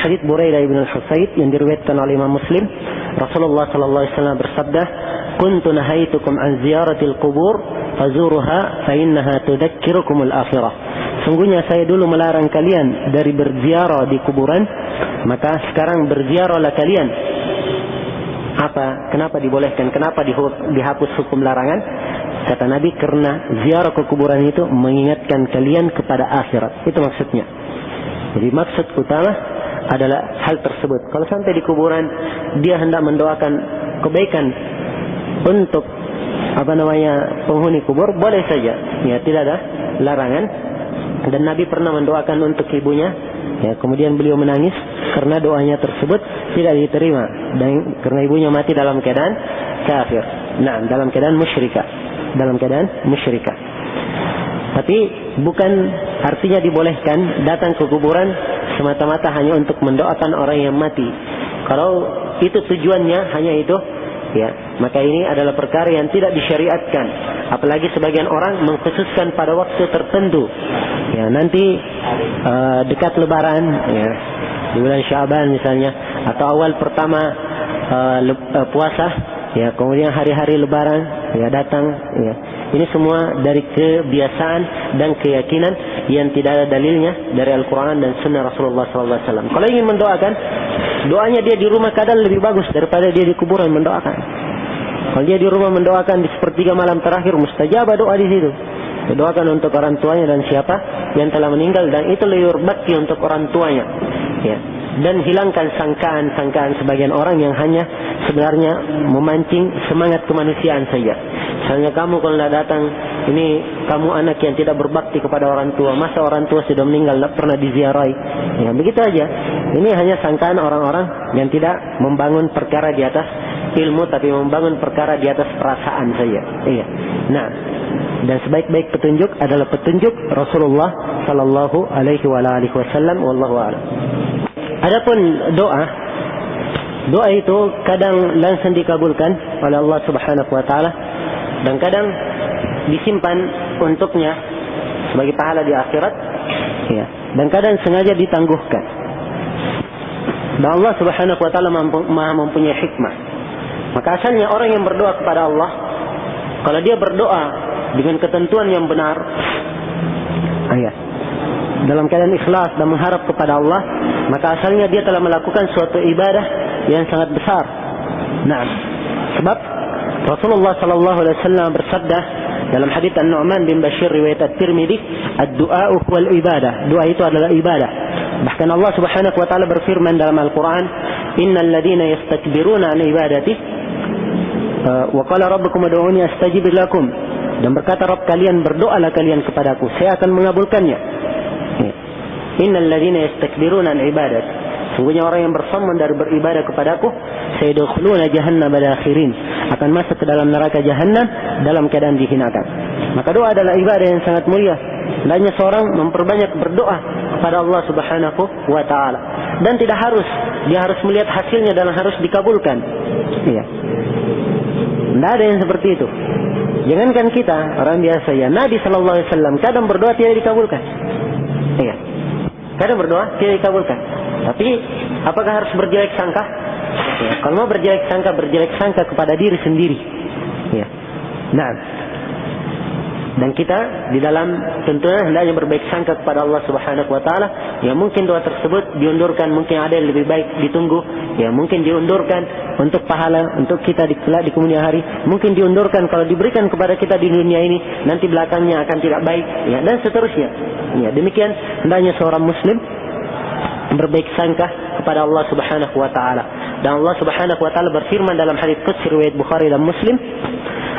hadits Buraidah bin al-Husayb yang diriwayatkan oleh Imam Muslim, Rasulullah sallallahu alaihi wasallam bersabda, "Kuntu nahaitukum an ziyaratil qubur fazuruha fa innaha tudzakirukumul akhirah." Sungguhnya saya dulu melarang kalian dari berziarah di kuburan, maka sekarang berziarahlah kalian. Apa? Kenapa dibolehkan? Kenapa dihapus hukum larangan? Kata Nabi, karena ziarah ke kuburan itu mengingatkan kalian kepada akhirat. Itu maksudnya. Jadi maksud utama adalah hal tersebut. Kalau sampai di kuburan dia hendak mendoakan kebaikan untuk penghuni kubur, boleh saja. Ya, tidak ada larangan. Dan Nabi pernah mendoakan untuk ibunya. Ya, kemudian beliau menangis karena doanya tersebut tidak diterima, dan karena ibunya mati dalam keadaan kafir. Nah, dalam keadaan musyrikah. Tapi bukan artinya dibolehkan datang ke kuburan semata-mata hanya untuk mendoakan orang yang mati. Kalau itu tujuannya hanya itu, ya, maka ini adalah perkara yang tidak disyariatkan. Apalagi sebagian orang mengkhususkan pada waktu tertentu. Ya, nanti dekat Lebaran, ya, di bulan Syaban misalnya, atau awal pertama puasa, ya, kemudian hari-hari Lebaran, ya, datang, ya. Ini semua dari kebiasaan dan keyakinan yang tidak ada dalilnya dari Al-Quran dan Sunnah Rasulullah SAW. Kalau ingin mendoakan, doanya dia di rumah kadang lebih bagus daripada dia di kuburan mendoakan. Kalau dia di rumah mendoakan di sepertiga malam terakhir, mustajabah doa di situ. Doakan untuk orang tuanya dan siapa yang telah meninggal, dan itu lebih berbakti untuk orang tuanya. Ya. Dan hilangkan sangkaan sebagian orang yang hanya sebenarnya memancing semangat kemanusiaan saja. Misalnya kamu kalau tidak datang, ini kamu anak yang tidak berbakti kepada orang tua. Masa orang tua sudah meninggal tidak pernah diziarahi? Ya, begitu aja. Ini hanya sangkaan orang-orang yang tidak membangun perkara di atas ilmu, tapi membangun perkara di atas perasaan saja. Iya. Nah, dan sebaik-baik petunjuk adalah petunjuk Rasulullah sallallahu alaihi wasallam. Wallahu a'lam. Adapun doa itu kadang langsung dikabulkan oleh Allah Subhanahu wa taala, dan kadang disimpan untuknya sebagai pahala di akhirat, ya, dan kadang sengaja ditangguhkan. Dan Allah Subhanahu wa taala Maha mempunyai hikmah. Maka asalnya orang yang berdoa kepada Allah, kalau dia berdoa dengan ketentuan yang benar, dalam keadaan ikhlas dan mengharap kepada Allah, maka asalnya dia telah melakukan suatu ibadah yang sangat besar. Nah, sebab Rasulullah sallallahu alaihi wasallam bersabda dalam hadits An-Nu'man bin Bashir riwayat At-Tirmidzi, "Ad-du'a huwal ibadah." Doa itu adalah ibadah. Bahkan Allah Subhanahu wa taala berfirman dalam Al-Qur'an, "Innal ladzina yastakbiruna an ibadati wa qala rabbukum ud'uni astajib lakum." Dan berkata Rabb kalian, berdoalah kalian kepadaku, saya akan mengabulkannya. Innal ladzina yastakbiruna an ibadati, sungguhnya orang yang bersombong dari beribadah kepadaku, sayadkhuluna jahannam dakhirin, akan masuk ke dalam neraka jahanam dalam keadaan dihinakan. Maka doa adalah ibadah yang sangat mulia. Hendaknya seorang memperbanyak berdoa kepada Allah Subhanahu wa taala, dan tidak harus dia harus melihat hasilnya dan harus dikabulkan. Iya. Tidak ada yang seperti itu. Jangankan kita orang biasa, ya, Nabi sallallahu alaihi wasallam kadang berdoa tidak dikabulkan. Iya. Kadang berdoa tidak dikabulkan. Tapi apakah harus berjelek sangka? Ya, kalau mau berjelek sangka kepada diri sendiri. Ya. Nah, dan kita di dalam tentunya hendaknya berbaik sangka kepada Allah Subhanahu wa taala. Ya, mungkin doa tersebut diundurkan, mungkin ada yang lebih baik ditunggu. Ya, mungkin diundurkan untuk pahala untuk kita di kemudian hari. Mungkin diundurkan kalau diberikan kepada kita di dunia ini, nanti belakangnya akan tidak baik, ya, dan seterusnya. Ya, demikian hendaknya seorang muslim berbaik sangka kepada Allah Subhanahu wa taala. Dan Allah Subhanahu wa taala berfirman dalam hadits qudsi riwayat Bukhari dan Muslim,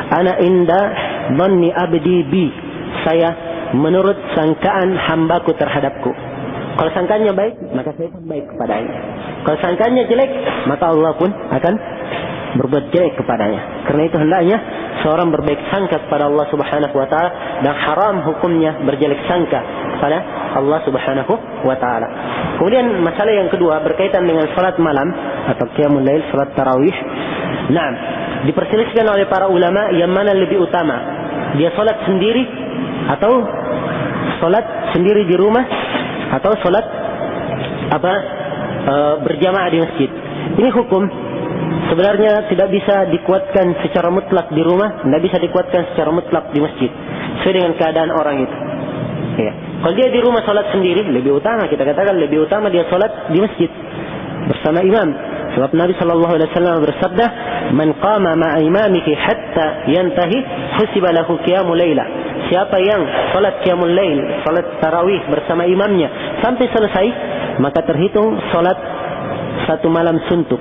"Ana inda dhanni abdi bi." Saya menurut sangkaan hambaku terhadapku. Kalau sangkaannya baik, maka saya pun baik kepadanya. Kalau sangkaannya jelek, maka Allah pun akan berbuat jelek kepadanya. Karena itu hendaknya seorang berbaik sangka kepada Allah Subhanahu wa taala, dan haram hukumnya berjelek sangka kepada Allah Subhanahu wa taala. Kemudian masalah yang kedua berkaitan dengan salat malam atau qiyamul lail, salat tarawih. Nah, diperselisihkan oleh para ulama yang mana lebih utama, dia salat sendiri atau salat sendiri di rumah, atau salat berjamaah di masjid. Ini hukum sebenarnya tidak bisa dikuatkan secara mutlak di rumah, tidak bisa dikuatkan secara mutlak di masjid, sesuai dengan keadaan orang itu. Ya. Kalau dia di rumah sholat sendiri, lebih utama, kita katakan lebih utama dia sholat di masjid bersama imam. Sebab Nabi sallallahu alaihi wasallam bersabda, "Man qama ma'a imamiki hatta yantahi, husiba lahu qiyamul laila." Siapa yang salat qiyamul lail, salat tarawih bersama imamnya sampai selesai, maka terhitung salat satu malam suntuk.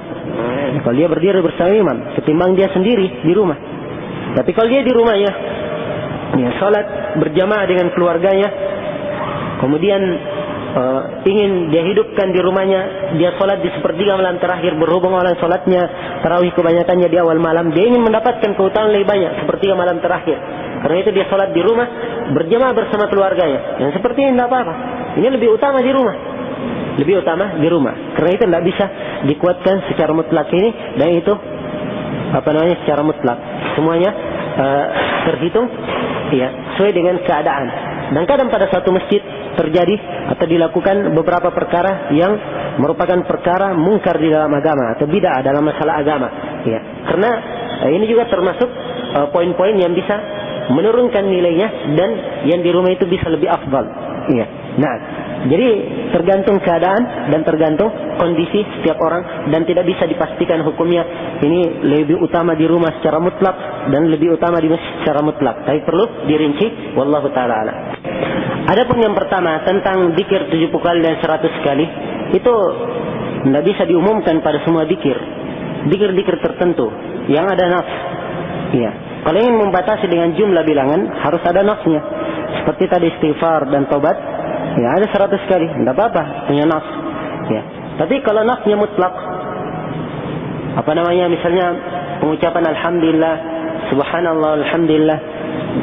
Kalau dia berdiri bersama imam, ketimbang dia sendiri di rumah. Tapi kalau dia di rumahnya, ya salat berjamaah dengan keluarganya, kemudian ingin dia hidupkan di rumahnya, dia sholat di sepertiga malam terakhir, berhubung oleh sholatnya tarawih kebanyakannya di awal malam, dia ingin mendapatkan keutamaan lebih banyak sepertiga malam terakhir. Karena itu dia sholat di rumah berjamaah bersama keluarganya. Yang seperti ini tidak apa-apa. Ini lebih utama di rumah, lebih utama di rumah. Karena itu tidak bisa dikuatkan secara mutlak ini, dan itu secara mutlak semuanya terhitung ya sesuai dengan keadaan. Dan kadang pada satu masjid terjadi atau dilakukan beberapa perkara yang merupakan perkara mungkar di dalam agama atau bid'ah dalam masalah agama. Ya, karena ini juga termasuk poin-poin yang bisa menurunkan nilainya dan yang di rumah itu bisa lebih afdal. Ya. Nah, jadi tergantung keadaan dan tergantung kondisi setiap orang, dan tidak bisa dipastikan hukumnya ini lebih utama di rumah secara mutlak dan lebih utama di masjid secara mutlak. Tapi perlu dirinci, wallahu taala a'lam. Adapun yang pertama tentang zikir 70 kali dan 100 kali, itu tidak bisa diumumkan pada semua zikir. Zikir-zikir tertentu yang ada nafs. Ya. Kalau ingin membatasi dengan jumlah bilangan, harus ada nafsnya. Seperti tadi istighfar dan tobat, ya ada 100 kali, tidak apa-apa, punya nafs. Ya. Tapi kalau nafsnya mutlak, misalnya pengucapan alhamdulillah, subhanallah, alhamdulillah,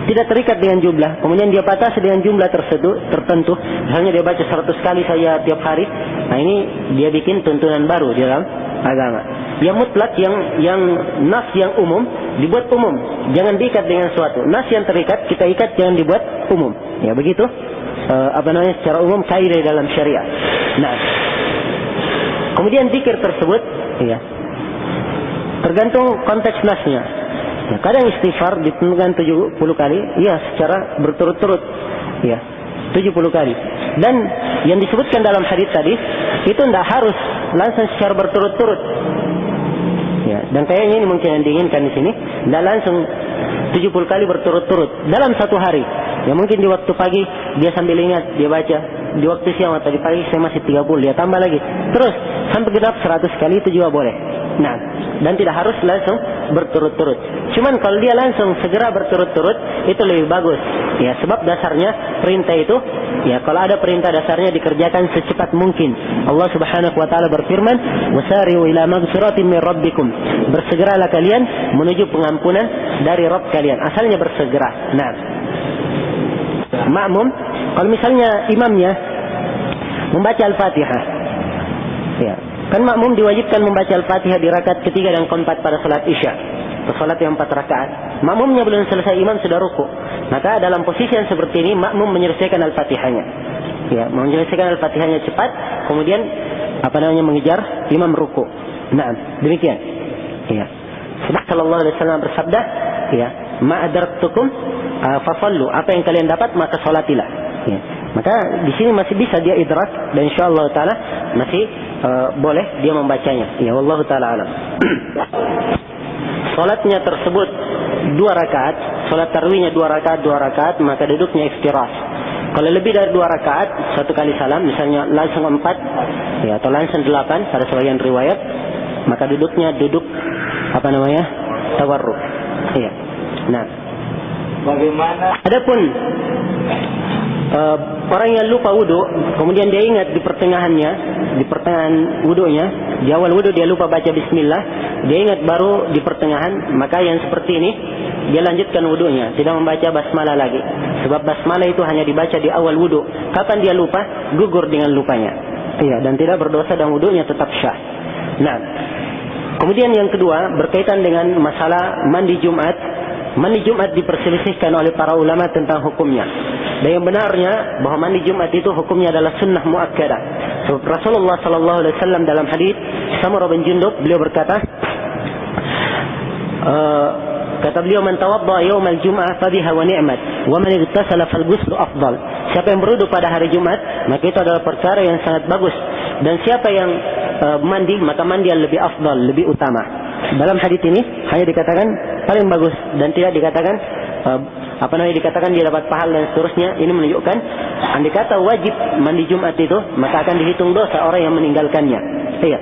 tidak terikat dengan jumlah, kemudian dia batasi dengan jumlah tertentu, misalnya dia baca 100 kali saja tiap hari, nah ini dia bikin tuntunan baru di dalam agama. Yang mutlak, yang nas yang umum dibuat umum, jangan diikat dengan suatu. Nas yang terikat kita ikat, jangan dibuat umum. Ya begitu. Secara umum kaidah dalam syariat. Nah, kemudian zikir tersebut, ya, tergantung konteks nasnya. Ya, kadang istighfar ditentukan 70 kali, ya secara berturut-turut, ya 70 kali. Dan yang disebutkan dalam hadis tadi itu tidak harus langsung secara berturut-turut. Ya, dan kayaknya ini mungkin yang diinginkan di sini, tidak langsung 70 kali berturut-turut dalam satu hari. Ya mungkin di waktu pagi dia sambil ingat, dia baca. Di waktu siang atau di pagi saya masih 30, dia tambah lagi. Terus sampai genap 100 kali itu juga boleh. Nah, dan tidak harus langsung berturut-turut. Cuman kalau dia langsung segera berturut-turut itu lebih bagus. Ya, sebab dasarnya perintah itu, ya kalau ada perintah dasarnya dikerjakan secepat mungkin. Allah Subhanahu wa taala berfirman, "Wasari'u ila maghfiratin min rabbikum." Bersegeralah kalian menuju pengampunan dari Rabb kalian. Asalnya bersegera. Nah, makmum, kalau misalnya imamnya membaca Al-Fatihah, ya, kan makmum diwajibkan membaca Al-Fatihah di rakaat ketiga dan keempat pada salat Isya, atau salat yang 4 rakaat. Makmumnya belum selesai, imam sudah ruku. Maka dalam posisi yang seperti ini, makmum menyelesaikan Al-Fatihahnya. Ya, menyelesaikan Al-Fatihahnya cepat, kemudian mengejar imam ruku. Nah, demikian. Ya. Sebab sallallahu alaihi wasallam bersabda, ya, "Ma adraktukum fasallu." Apa yang kalian dapat maka salatilah. Ya. Maka di sini masih bisa dia idrak, dan insyaallah taala masih boleh dia membacanya. Ya, wallahu taala alam. Salatnya tersebut 2 rakaat, salat tarawihnya 2 rakaat, maka duduknya iftiras. Kalau lebih dari 2 rakaat, 1 kali salam, misalnya langsung 4, ya, atau langsung 8 pada sebagian riwayat, maka duduknya duduk tawarruk. Iya. Nah, bagaimana? Adapun orang yang lupa wudu, kemudian dia ingat di pertengahan wudunya, di awal wudu dia lupa baca bismillah, dia ingat baru di pertengahan, maka yang seperti ini dia lanjutkan wudunya, tidak membaca basmalah lagi. Sebab basmalah itu hanya dibaca di awal wudu. Kapan dia lupa, gugur dengan lupanya. Iya, dan tidak berdosa dan wudunya tetap syah. Nah, kemudian yang kedua berkaitan dengan masalah mandi Jumat. mandi Jumat diperselisihkan oleh para ulama tentang hukumnya. Dan yang benarnya bahwa mandi Jumat itu hukumnya adalah sunnah muakkadah. So, Rasulullah sallallahu alaihi wasallam dalam hadis Samurah bin Jundub, beliau berkata, kata beliau, man tawadda yaumal jum'ah fabiha wa ni'mat wa man igtasala fal ghuslu afdal. Siapa yang berwudu pada hari Jumat, maka itu adalah perkara yang sangat bagus, dan siapa yang mandi, maka mandi yang lebih afdal, lebih utama. Dalam hadis ini hanya dikatakan paling bagus dan tidak dikatakan dikatakan dia dapat pahala dan seterusnya. Ini menunjukkan andai kata wajib mandi Jumat itu, maka akan dihitung dosa orang yang meninggalkannya. Iya.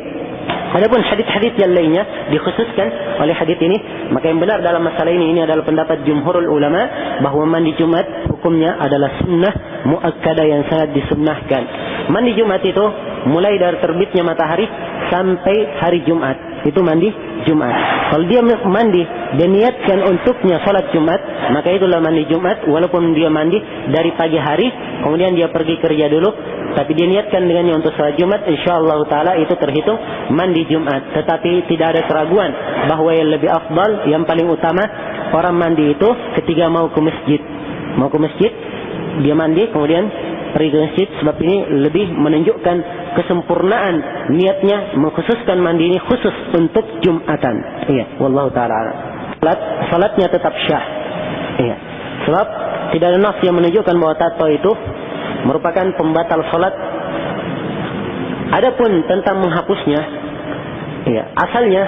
Adapun hadis-hadis yang lainnya dikhususkan oleh hadis ini, maka yang benar dalam masalah ini adalah pendapat jumhurul ulama bahwa mandi Jumat hukumnya adalah sunnah muakkadah yang sangat disunnahkan. Mandi Jumat itu mulai dari terbitnya matahari sampai hari Jumat, itu mandi Jumat. Kalau dia mandi dan niatkan untuknya salat Jumat, maka itulah mandi Jumat. Walaupun dia mandi dari pagi hari, kemudian dia pergi kerja dulu, tapi dia niatkan dengannya untuk salat Jumat, insyaallah taala itu terhitung mandi Jumat. Tetapi tidak ada keraguan bahwa yang lebih afdal, yang paling utama, orang mandi itu ketika mau ke masjid. Mau ke masjid, dia mandi kemudian pergi ke masjid, sebab ini lebih menunjukkan kesempurnaan niatnya, mengkhususkan mandi ini khusus untuk Jumatan. Iya, wallahu taala. Salatnya tetap syah. Iya. Sebab tidak ada nas yang menunjukkan bahwa tato itu merupakan pembatal salat. Adapun tentang menghapusnya, iya, asalnya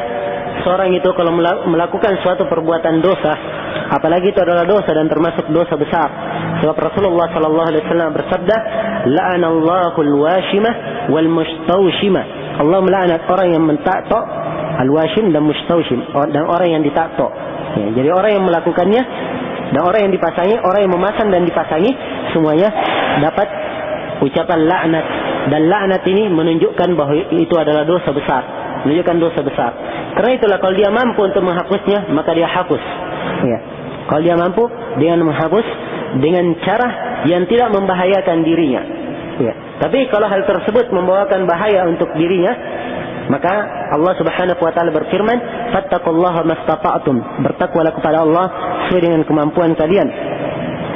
seorang itu kalau melakukan suatu perbuatan dosa, apalagi itu adalah dosa dan termasuk dosa besar. Sebab Rasulullah sallallahu alaihi wasallam bersabda, "La'anallahu al-washimah wal mustawshimah." Allah melaknat orang yang mentato, al-washim dan mustawshim, dan orang yang ditato. Ya, jadi orang yang melakukannya dan orang yang dipasangi, orang yang memasang dan dipasangi, semuanya dapat ucapan laknat. Dan laknat ini menunjukkan bahwa itu adalah dosa besar, menunjukkan dosa besar. Karena itulah kalau dia mampu untuk menghapusnya, maka dia hapus. Ya. Kalau dia mampu dengan menghapus dengan cara yang tidak membahayakan dirinya. Ya. Tapi kalau hal tersebut membawakan bahaya untuk dirinya, maka Allah Subhanahu wa taala berfirman, "Fattaqullaha mastata'tum." Bertakwalah kepada Allah sesuai dengan kemampuan kalian.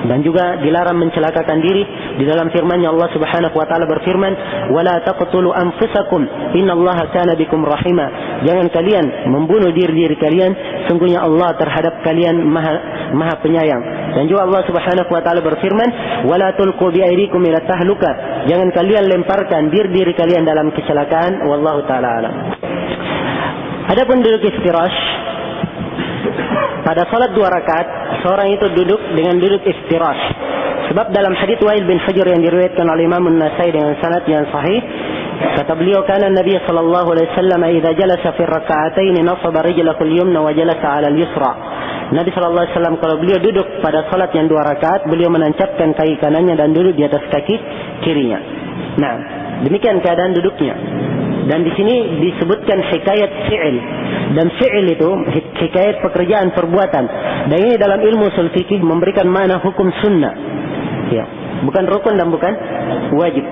Dan juga dilarang mencelakakan diri. Di dalam firman-Nya Allah Subhanahu wa taala berfirman, "Wala taqtulu anfusakum, innallaha kana bikum rahima." Jangan kalian membunuh diri kalian, sungguhnya Allah terhadap kalian Maha Penyayang. Dan juga Allah Subhanahu wa taala berfirman, "Wala tulqu biaydikum ila tahluka." Jangan kalian lemparkan diri kalian dalam kecelakaan. Wallahu taala alam. Adapun duduk iftirash, pada salat 2 rakaat, seorang itu duduk dengan duduk iftirash. Sebab dalam hadits Wa'il bin Hujr yang diriwayatkan oleh Imam An-Nasai dengan sanad yang sahih, kata beliau, "Kana Nabi sallallahu alaihi wasallam idza jalasa fi rak'atain nasaba rijlahu al-yumna wa jalasa 'ala al-yusra." Nabi sallallahu alaihi wasallam kalau beliau duduk pada salat yang 2 rakaat, beliau menancapkan kaki kanannya dan duduk di atas kaki kirinya. Nah, demikian keadaan duduknya. Dan di sini disebutkan hikayat fi'il. Dan fi'il itu hikayat pekerjaan, perbuatan. Dan ini dalam ilmu ushul fikih memberikan makna hukum sunnah. Ya, bukan rukun dan bukan wajib.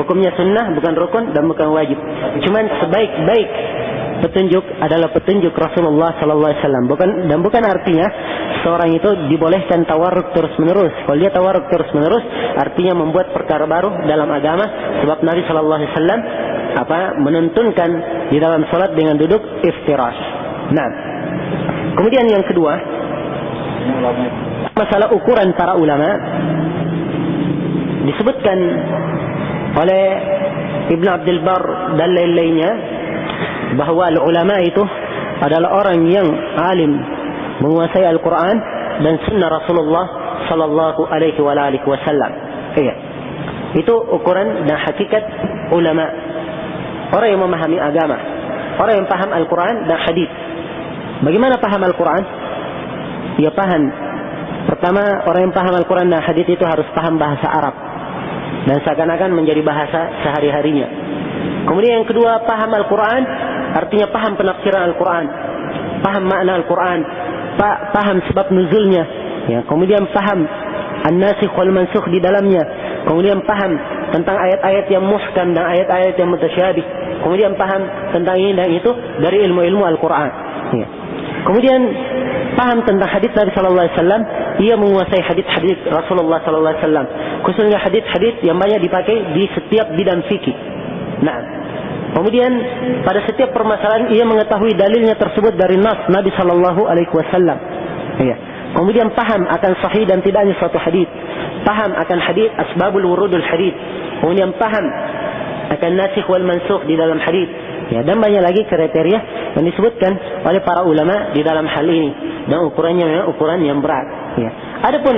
Hukumnya sunnah, bukan rukun dan bukan wajib. Cuman sebaik-baik petunjuk adalah petunjuk Rasulullah sallallahu alaihi wasallam. Bukan artinya seorang itu dibolehkan tawarruk terus-menerus. Kalau dia tawarruk terus-menerus, artinya membuat perkara baru dalam agama. Sebab Nabi sallallahu alaihi wasallam menuntunkan di dalam salat dengan duduk iftirash. Nah, kemudian yang kedua, masalah ukuran para ulama disebutkan oleh Ibn Abdul Bar dan lain-lainnya bahwa ulama itu adalah orang yang alim, menguasai Al-Quran dan sunnah Rasulullah sallallahu alaihi wasallam. Iya. Itu ukuran dan hakikat ulama. Orang yang memahami agama, orang yang paham Al-Quran dan hadis. Bagaimana paham Al-Quran? Dia paham. Pertama, orang yang paham Al-Quran dan hadis itu harus paham bahasa Arab dan seakan-akan menjadi bahasa sehari-harinya. Kemudian yang kedua, paham Al-Quran artinya paham penafsiran Al-Quran, paham makna Al-Quran, paham sebab nuzulnya, ya. Kemudian paham an-nasikh wal mansukh di dalamnya. Kemudian paham tentang ayat-ayat yang muhkam dan ayat-ayat yang mutasyabih. Kemudian paham tentang ini dan itu dari ilmu-ilmu Al-Quran. Ya. Kemudian paham tentang hadis Nabi sallallahu alaihi wasallam, ia menguasai hadis-hadis Rasulullah sallallahu alaihi wasallam, khususnya hadis-hadis yang banyak dipakai di setiap bidang fikih. Nah, kemudian pada setiap permasalahan ia mengetahui dalilnya tersebut dari nas Nabi sallallahu alaihi wasallam. Ya. Kemudian paham akan sahih dan tidaknya suatu hadis, paham akan hadis asbabul wurudul hadis, kemudian paham akan nasikh wal mansukh di dalam hadis. Ya, dan banyak lagi kriteria yang disebutkan oleh para ulama di dalam hal ini, dan ukurannya memang ukuran yang berat. Ya. Adapun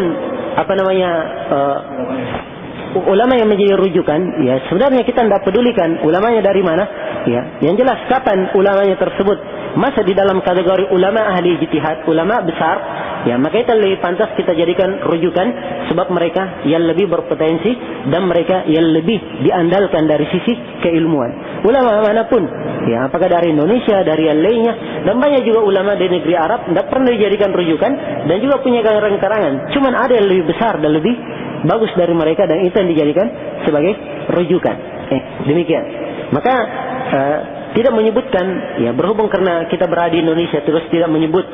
ulama yang menjadi rujukan, ya sebenarnya kita tidak pedulikan ulamanya dari mana. Ya, yang jelas kapan ulamanya tersebut masuk di dalam kategori ulama ahli ijtihad, ulama besar, ya maka itu lebih pantas kita jadikan rujukan, sebab mereka yang lebih berpotensi dan mereka yang lebih diandalkan dari sisi keilmuan. Ulama manapun, ya apakah dari Indonesia, dari yang lainnya, dan banyak juga ulama di negeri Arab tidak pernah dijadikan rujukan dan juga punya karangan-karangan. Cuman ada yang lebih besar dan lebih bagus dari mereka, dan itu yang dijadikan sebagai rujukan. Demikian. Maka tidak menyebutkan, ya berhubung karena kita berada di Indonesia terus tidak menyebut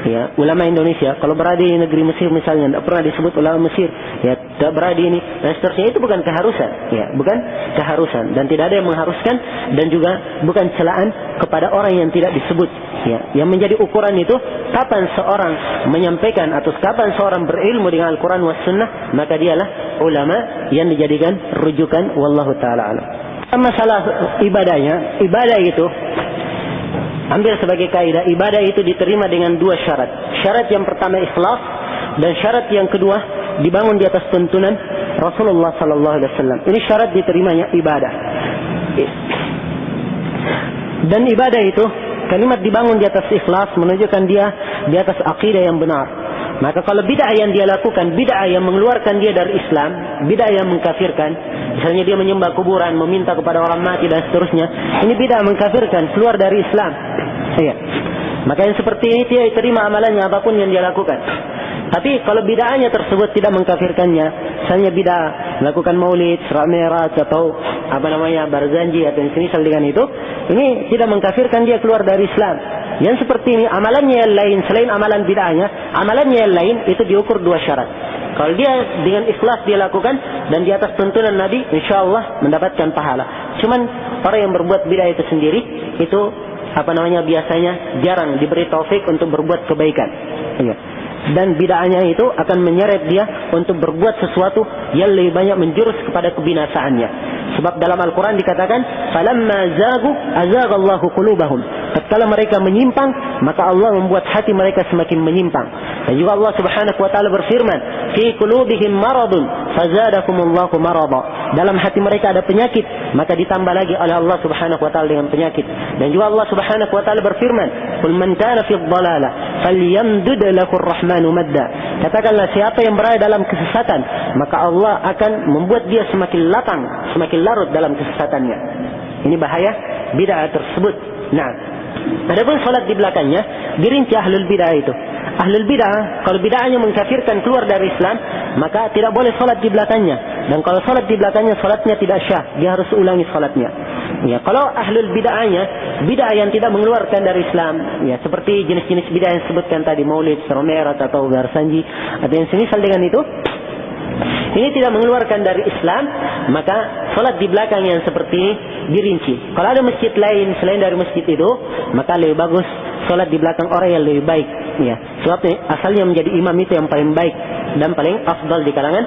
ya ulama Indonesia. Kalau berada di negeri Mesir misalnya tidak pernah disebut ulama Mesir, ya tidak berada ini dan seterusnya, itu bukan keharusan, ya bukan keharusan, dan tidak ada yang mengharuskan, dan juga bukan celaan kepada orang yang tidak disebut. Ya, yang menjadi ukuran itu kapan seorang menyampaikan atau kapan seorang berilmu dengan Al-Quran was Sunnah, maka dialah ulama yang dijadikan rujukan. Wallahu taala alam. Masalah ibadahnya, ibadah itu ambil sebagai kaidah, ibadah itu diterima dengan dua syarat. Syarat yang pertama ikhlas, dan syarat yang kedua dibangun di atas tuntunan Rasulullah sallallahu alaihi wasallam. Ini syarat diterimanya ibadah. Dan ibadah itu kalimat dibangun di atas ikhlas menunjukkan dia di atas akidah yang benar. Maka kalau bid'ah yang dia lakukan, bid'ah yang mengeluarkan dia dari Islam, bid'ah yang mengkafirkan, misalnya dia menyembah kuburan, meminta kepada orang mati dan seterusnya, ini bid'ah mengkafirkan, keluar dari Islam. Ya. Maka yang seperti ini dia terima amalannya apapun yang dia lakukan. Tapi kalau bid'ahnya tersebut tidak mengkafirkannya, misalnya bid'ah melakukan maulid, Isra Mi'raj atau Barzanji atau yang semisal dengan itu, ini tidak mengkafirkan dia keluar dari Islam. Yang seperti ini amalannya yang lain selain amalan bid'ahnya, amalannya yang lain itu diukur dua syarat. Kalau dia dengan ikhlas dia lakukan dan di atas tuntunan Nabi, insyaallah mendapatkan pahala. Cuman orang yang berbuat bid'ah itu sendiri itu biasanya jarang diberi taufik untuk berbuat kebaikan. Ya. Dan bid'ahnya itu akan menyeret dia untuk berbuat sesuatu yang lebih banyak menjurus kepada kebinasaannya. Sebab dalam Al-Quran dikatakan, "Falamma zagu azaghallahu qulubahum." Tatkala mereka menyimpang, maka Allah membuat hati mereka semakin menyimpang. Dan juga Allah Subhanahu wa taala berfirman, "Fi qulubihim maradun fazadakumullahu marada." Dalam hati mereka ada penyakit, maka ditambah lagi oleh Allah Subhanahu wa taala dengan penyakit. Dan juga Allah Subhanahu wa taala berfirman, "Qul man kana fi dhalalah falyamdud lahu ar-rahmanu madda." Katakanlah siapa yang berada dalam kesesatan, maka Allah akan membuat dia semakin lapang, semakin larut dalam kesesatannya. Ini bahaya bid'ah tersebut. Nah, adapun salat di belakangnya dirinci ahlul bid'ah itu. Ahlul bid'ah kalau bid'ahnya mengkafirkan keluar dari Islam, maka tidak boleh salat di belakangnya. Dan kalau salat di belakangnya, salatnya tidak syah, dia harus ulangi salatnya. Ya, kalau ahlul bid'ahnya bid'ah yang tidak mengeluarkan dari Islam, ya seperti jenis-jenis bid'ah yang disebutkan tadi, maulid, Isra Mi'raj atau Barzanji atau yang semisal dengan itu, ini tidak mengeluarkan dari Islam, maka salat di belakang yang seperti ini dirinci. Kalau ada masjid lain selain dari masjid itu, maka lebih bagus salat di belakang orang yang lebih baik. Ya, sebab asalnya menjadi imam itu yang paling baik dan paling afdal di kalangan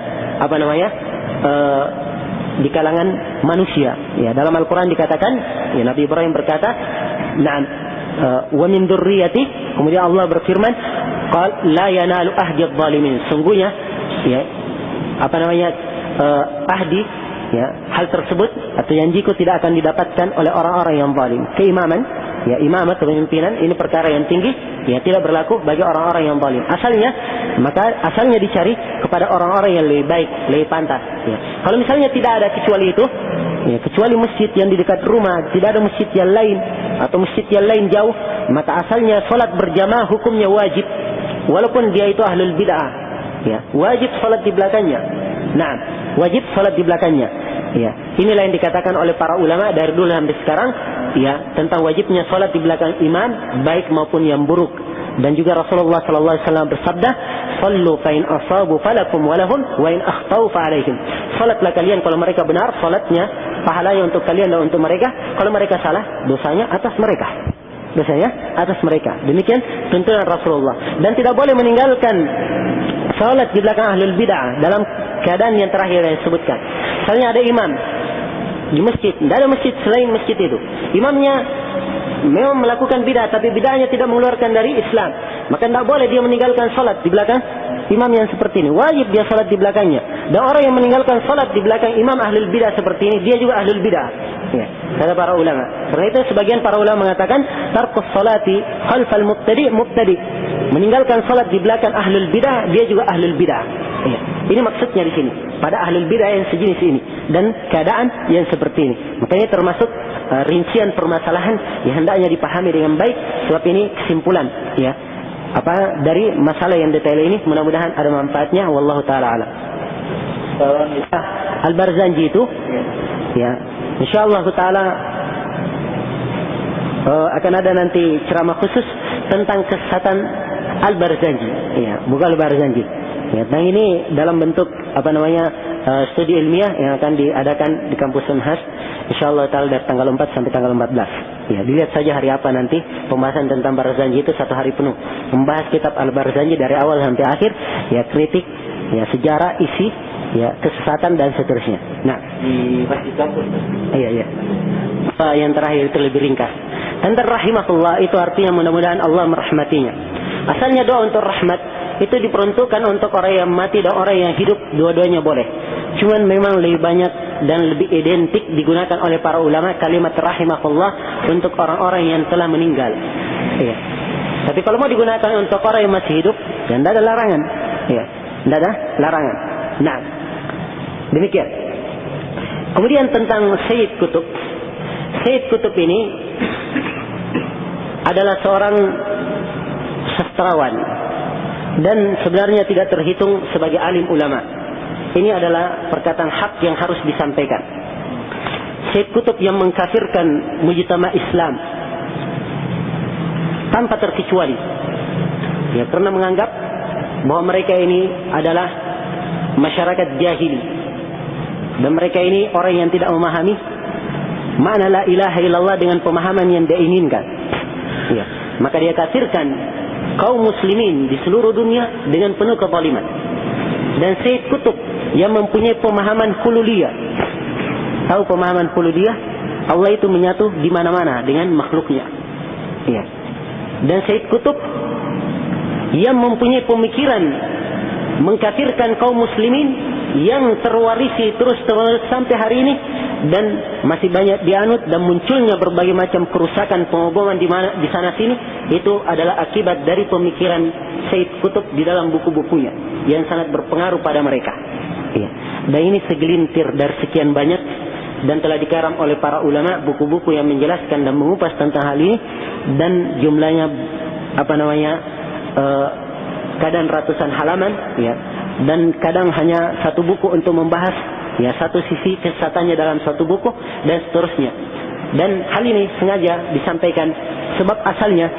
di kalangan manusia. Ya, dalam Al-Quran dikatakan, ya Nabi Ibrahim berkata, "Na'am, wa min dzurriyyati." Kemudian Allah berfirman, "Qal la yanalu ahdi adh-dhalimin." Sungguhnya, ya ahdi, ya hal tersebut atau janjiku tidak akan didapatkan oleh orang-orang yang zalim. Keimaman, ya imamat, kepemimpinan ini perkara yang tinggi, ya tidak berlaku bagi orang-orang yang zalim. Asalnya dicari kepada orang-orang yang lebih baik, lebih pantas. Ya. Kalau misalnya tidak ada kecuali itu, ya kecuali masjid yang di dekat rumah, tidak ada masjid yang lain atau masjid yang lain jauh, maka asalnya salat berjamaah hukumnya wajib, walaupun dia itu ahlul bid'ah. Ya, wajib salat di belakangnya. Nah, wajib salat di belakangnya. Ya, inilah yang dikatakan oleh para ulama dari dulu sampai sekarang, ya, tentang wajibnya salat di belakang imam, baik maupun yang buruk. Dan juga Rasulullah sallallahu alaihi wasallam bersabda, "Shallu fa in asabu falakum wa lahum wa in akhtau fa alaihim." Salatlah kalian kalau mereka benar, salatnya pahalanya untuk kalian dan untuk mereka. Kalau mereka salah, dosanya atas mereka. Dosanya atas mereka. Demikian tuntunan Rasulullah. Dan tidak boleh meninggalkan salat di belakang ahlul bid'ah dalam keadaan yang terakhir yang disebutkan. Misalnya ada imam di masjid, tidak ada masjid selain masjid itu. Imamnya memang melakukan bid'ah, tapi bid'ahnya tidak mengeluarkan dari Islam. Maka tidak boleh dia meninggalkan salat di belakang imam yang seperti ini. Wajib dia salat di belakangnya. Dan orang yang meninggalkan salat di belakang imam ahlul bid'ah seperti ini, dia juga ahlul bid'ah. Ya, kata para ulama. Karena itu sebagian para ulama mengatakan tarkus salati khalfal mubtadi' mubtadi'. Meninggalkan salat di belakang ahlul bid'ah, dia juga ahlul bid'ah. Ya. Ini maksudnya di sini. Pada ahlul bid'ah yang sejenis ini dan keadaan yang seperti ini. Makanya termasuk rincian permasalahan yang hendaknya dipahami dengan baik, sebab ini kesimpulan ya dari masalah yang detail ini. Mudah-mudahan ada manfaatnya. Wallahu taala alam. Al-Barzanji itu ya, insyaallah taala akan ada nanti ceramah khusus tentang kesesatan Al-Barzanji ya, bukan Al-Barzanji ya. Nah ini dalam bentuk studi ilmiah yang akan diadakan di kampus Unhas insyaallah taala dari tanggal 4 sampai tanggal 14. Ya, dilihat saja hari apa nanti pembahasan tentang Barzanji itu 1 hari penuh. Membahas kitab Al-Barzanji dari awal sampai akhir, ya kritik, ya sejarah, isi, ya kesesatan dan seterusnya. Nah, di masjid kampus. Iya. Yang terakhir itu lebih ringkas. Anta rahimahullah itu artinya mudah-mudahan Allah merahmatinya. Asalnya doa untuk rahmat itu diperuntukkan untuk orang yang mati dan orang yang hidup, dua-duanya boleh. Cuman memang lebih banyak dan lebih identik digunakan oleh para ulama kalimat rahimahullah untuk orang-orang yang telah meninggal. Iya. Tapi kalau mau digunakan untuk orang yang masih hidup, ya tidak ada larangan. Iya, tidak ada larangan. Nah, demikian. Kemudian tentang Sayyid Qutb. Sayyid Qutb ini adalah seorang sastrawan dan sebenarnya tidak terhitung sebagai alim ulama. Ini adalah perkataan hak yang harus disampaikan. Sayyid Qutb yang mengkafirkan mujtama Islam tanpa terkecuali, ya, karena menganggap bahwa mereka ini adalah masyarakat jahili dan mereka ini orang yang tidak memahami makna la ilaha illallah dengan pemahaman yang dia inginkan. Ya, maka dia kafirkan kaum muslimin di seluruh dunia dengan penuh kezaliman. Dan Sayyid Qutb yang mempunyai pemahaman hululiyah. Tahu pemahaman hululiyah? Allah itu menyatu di mana-mana dengan makhluknya. Ya. Dan Sayyid Qutb yang mempunyai pemikiran mengkafirkan kaum muslimin yang terwarisi terus sampai hari ini dan masih banyak dianut dan munculnya berbagai macam kerusakan pengoboman di sana sini, itu adalah akibat dari pemikiran Sayyid Qutb di dalam buku-bukunya yang sangat berpengaruh pada mereka. Ya. Dan ini segelintir dari sekian banyak dan telah dikarang oleh para ulama buku-buku yang menjelaskan dan mengupas tentang hal ini, dan jumlahnya kadang ratusan halaman, ya, dan kadang hanya satu buku untuk membahas, ya, satu sisi kesesatannya dalam satu buku dan seterusnya. Dan hal ini sengaja disampaikan sebab asalnya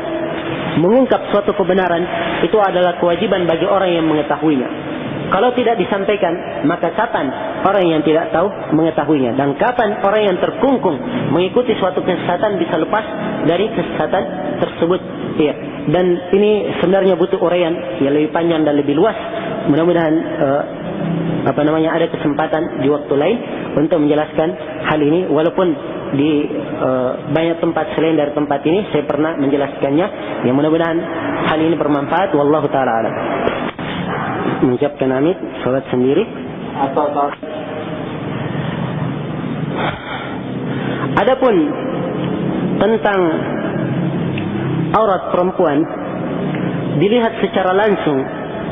mengungkap suatu kebenaran itu adalah kewajiban bagi orang yang mengetahuinya. Kalau tidak disampaikan, maka kapan orang yang tidak tahu mengetahuinya, dan kapan orang yang terkungkung mengikuti suatu kesesatan bisa lepas dari kesesatan tersebut. Ya. Dan ini sebenarnya butuh uraian yang lebih panjang dan lebih luas. Mudah-mudahan ada kesempatan di waktu lain untuk menjelaskan hal ini. Walaupun di banyak tempat selain dari tempat ini saya pernah menjelaskannya. Ya, mudah-mudahan hal ini bermanfaat. Wallahu taala alam. Mengucapkan amin, salat sendiri. Adapun tentang aurat perempuan dilihat secara langsung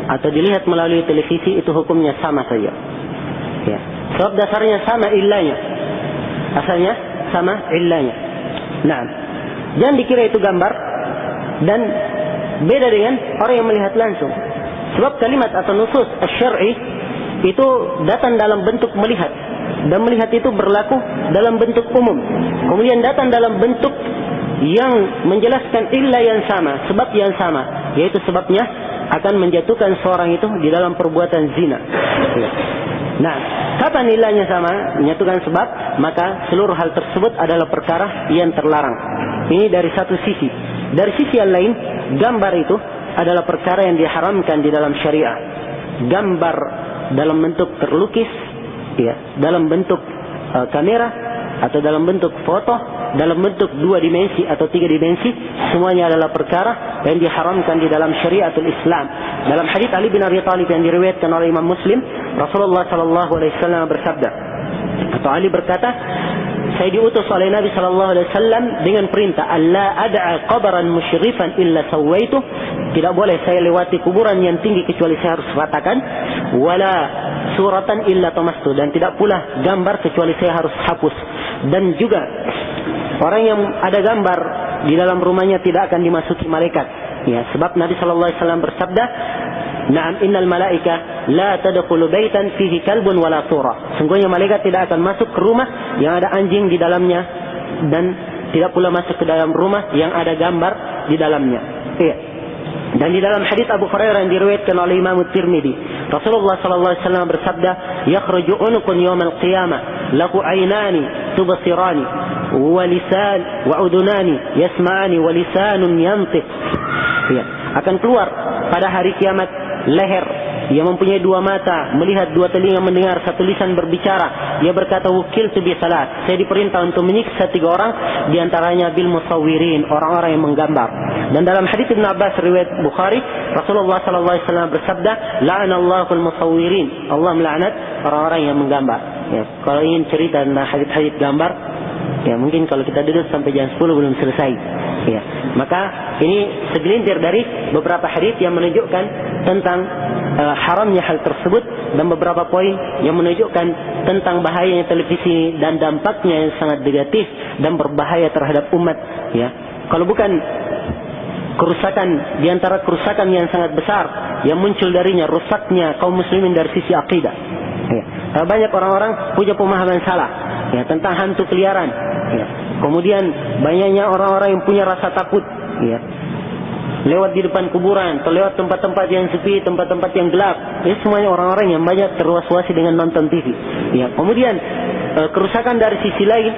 atau dilihat melalui televisi, itu hukumnya sama saja. Ya. Sebab dasarnya sama illanya. Asalnya sama illanya. Nah, jangan dikira itu gambar dan beda dengan orang yang melihat langsung. Sebab kalimat atau nusus asy-syar'i itu datang dalam bentuk melihat, dan melihat itu berlaku dalam bentuk umum. Kemudian datang dalam bentuk yang menjelaskan illah yang sama, sebab yang sama. yaitu sebabnya akan menjatuhkan seorang itu di dalam perbuatan zina. Nah, kapan nilainya sama, menyatukan sebab, maka seluruh hal tersebut adalah perkara yang terlarang. Ini dari satu sisi. Dari sisi yang lain, gambar itu adalah perkara yang diharamkan di dalam syariah. Gambar dalam bentuk terlukis, dalam bentuk kamera, atau dalam bentuk foto, dalam bentuk 2 dimensi atau 3 dimensi, semuanya adalah perkara yang diharamkan di dalam syariatul Islam. Dalam hadits Ali bin Abi Thalib yang diriwayatkan oleh Imam Muslim, Rasulullah sallallahu alaihi wasallam bersabda, atau Ali berkata, saya diutus oleh Nabi sallallahu alaihi wasallam dengan perintah, alla ad'a qabran musyrifan illa sawaitu, tidak boleh saya lewati kuburan yang tinggi kecuali saya harus ratakan, wala suratan illa tamastu, dan tidak pula gambar kecuali saya harus hapus. Dan juga orang yang ada gambar di dalam rumahnya tidak akan dimasuki malaikat, sebab Nabi sallallahu alaihi wasallam bersabda, na'am innal malaika la tadkhulu baitan fihi kalbun wala sura, sungguhnya malaikat tidak akan masuk ke rumah yang ada anjing di dalamnya, dan tidak pula masuk ke dalam rumah yang ada gambar di dalamnya. Dan di dalam hadits Abu Hurairah yang diriwayatkan oleh Imam Tirmidzi, Rasulullah sallallahu alaihi wasallam bersabda, yakhruju unqun yawmal qiyamah lahu aynani tubsirani wa lisan wa udunani yasma'ani wa lisanun yantiq. Akan keluar pada hari kiamat leher yang mempunyai 2 mata, melihat 2 telinga, mendengar 1 lisan berbicara. Dia berkata, wukiltu bi salat, saya diperintah untuk menyiksa 3 orang, di antaranya bil musawwirin, orang-orang yang menggambar. Dan dalam hadits Ibn Abbas riwayat Bukhari, Rasulullah sallallahu alaihi wasallam bersabda, la'anallahul musawwirin, Allah melaknat orang-orang yang menggambar. Kalau ingin cerita tentang hadits-hadits gambar, mungkin kalau kita duduk sampai jam 10 belum selesai. Maka ini segelintir dari beberapa hadits yang menunjukkan tentang haramnya hal tersebut, dan beberapa poin yang menunjukkan tentang bahayanya televisi dan dampaknya yang sangat negatif dan berbahaya terhadap umat. Kalau bukan kerusakan, di antara kerusakan yang sangat besar yang muncul darinya, rusaknya kaum muslimin dari sisi akidah. Banyak orang-orang punya pemahaman salah tentang hantu keliaran. Kemudian banyaknya orang-orang yang punya rasa takut, lewat di depan kuburan, atau lewat tempat-tempat yang sepi, tempat-tempat yang gelap. Semuanya orang-orang yang banyak terwas-wasi dengan nonton TV. Kemudian kerusakan dari sisi lain,